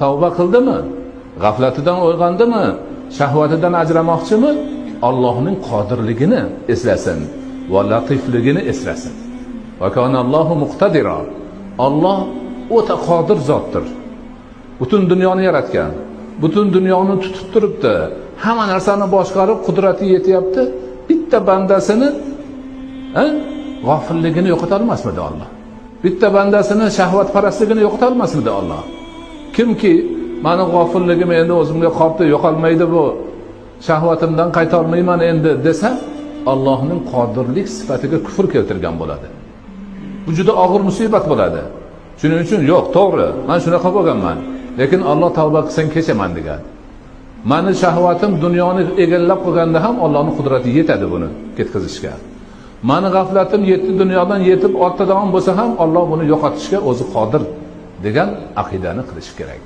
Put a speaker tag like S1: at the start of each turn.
S1: Tavba qildimi? G'aflatidan uyg'ondimi? Shahvatidan ajramoqchimi? Allohning qodirligini eslasin va latifligini eslasin. Va kana Allohu muqtadira. Alloh o'ta qodir zotdir. Butun dunyoni yaratgan. Butun dunyoni tutib turibdi. Hamma narsani boshqarib qudrati yetyapti. Bitta bandasini g'ofilligini yo'qota olmasmidi Alloh? Bitta bandasini shahvatparastligini yo'qota olmasmidi Alloh? Kimki meni g'ofilligim endi o'zimga qoldi, yo'qolmaydi bu. Shahvatimdan qayta olmayman endi desa, Allohning qodirlik sifatiga kufr keltirgan bo'ladi. Bu juda og'ir musibat bo'ladi. Shuning uchun yo'q, to'g'ri, men shunaqa bo'lganman, lekin Alloh tavba qilsang kechaman degan. Meni shahvatim dunyoni egallab qo'yganda ham Allohning qudrati yetadi buni ketkazishga. Meni g'aflatim dunyodan yetib ortda davom bo'lsa ham Alloh buni yo'qotishga o'zi qodir degan aqidani qilish kerak.